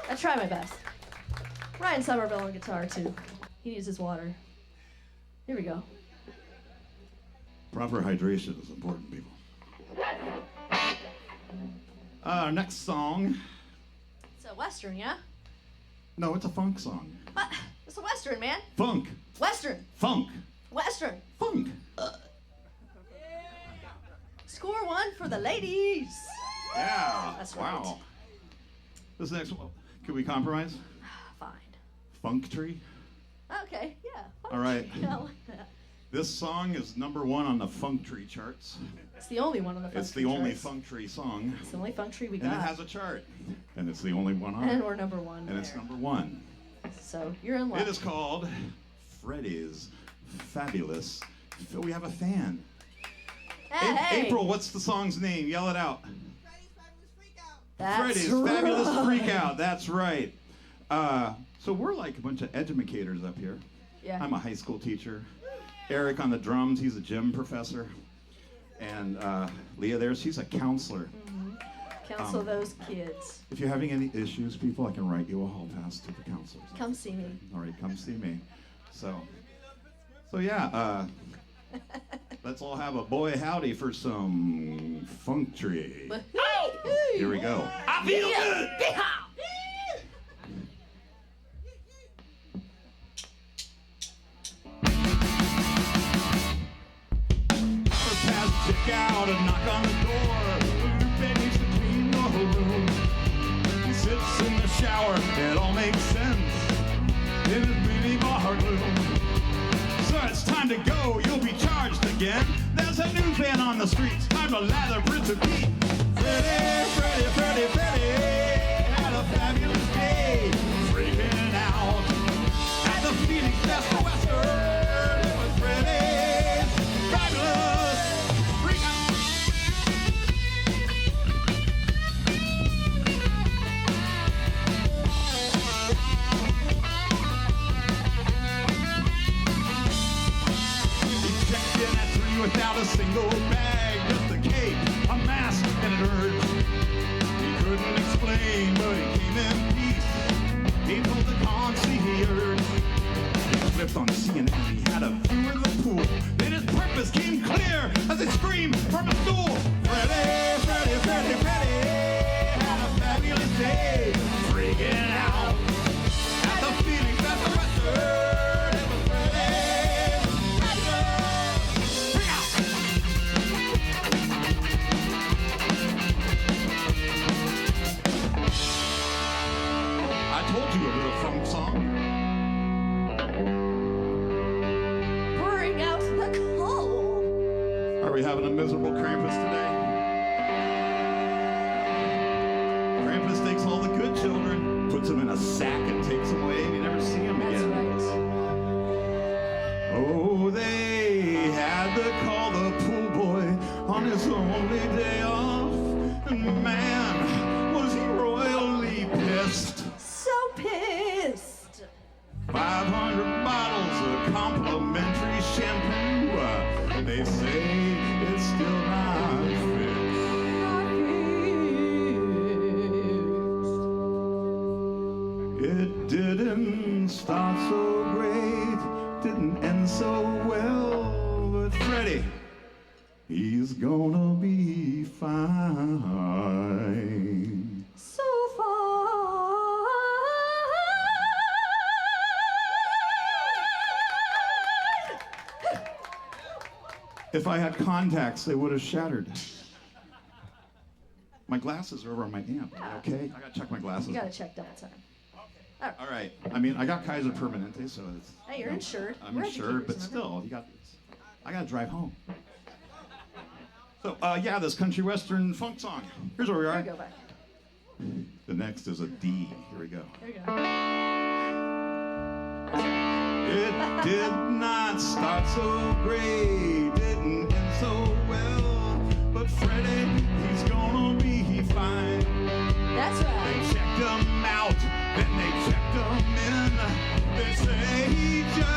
I try my best. Ryan Somerville on guitar, too. He needs his water. Here we go. Proper hydration is important, people. Our next song. It's a Western, yeah? No, it's a funk song. What? It's a Western, man. Funk. Western. Funk. Western. Funk. Score one for the ladies. Yeah. That's right. Wow. This next one, can we compromise? Fine. Funk Tree. Okay, yeah. All right. Yeah, I like that. This song is #1 on the Funk Tree charts. It's the only one on the funk It's tree the only charts. Funk Tree song. It's the only funk tree we And got. it has a chart. And it's the only one on And it. we're number one And there. it's #1. So you're in luck. It is called Freddys. Fabulous. We have a fan. Hey. April, what's the song's name? Yell it out. That's Freddys, right. Fabulous Freakout. That's right. So we're like a bunch of educators up here. Yeah. I'm a high school teacher. Eric on the drums, he's a gym professor. And Leah there, she's a counselor. Counsel those kids. If you're having any issues, people, I can write you a hall pass to the counselors. Come see me. All right, come see me. So yeah, let's all have a boy howdy for some Funk Tree. Here we go. I feel good. Check out and knock on the door. Baby's to clean the room. He sits in the shower. It all makes sense in his really bar gloom. So it's time to go. You'll be charged again. There's a new van on the streets. Time to lather, rinse, and repeat. Freddie, Freddie, Freddie, Freddie had a fabulous day, freaking out at the Phoenix Best Western. It was Freddie's fabulous freakout. He checked in at 3 without a single bag, just a cape, a mask, and an urge. He couldn't explain, but he came in peace. He told the concierge. He flipped on CNN, he had a view of the pool. Then his purpose came clear as he screamed from the stool. Freddie, Freddie, Freddie, Freddie had a fabulous day, freaking out at the Phoenix at the Western. It was Freddie's fabulous freakout. I told you it was a funk song. Bring out the coal. Are we having a miserable Krampus today? Krampus takes all the good children, puts them in a sack and takes them away, and you never see them That's again. right. Oh, they had to call the pool boy on his only day off, and man, was he royally pissed. So pissed. 500 bottles of complimentary shampoo. They say it's still not fixed. It didn't start so great, didn't end so well, but Freddie, he's gonna be fine. So far. If I had contacts, they would have shattered. My glasses are over on my amp. Okay, I gotta check my glasses. You gotta check double time. All right. I mean, I got Kaiser Permanente, so it's. Hey, you're insured. I'm We're insured, but educators, still, I gotta drive home. So, yeah, this country western funk song. Here's where we Here are. we go back. The next is a D. Here we go. Here we go. It did not start so great, didn't end so well, but Freddie, he's gonna be fine. That's They right. checked him out, then they checked him in. They say he just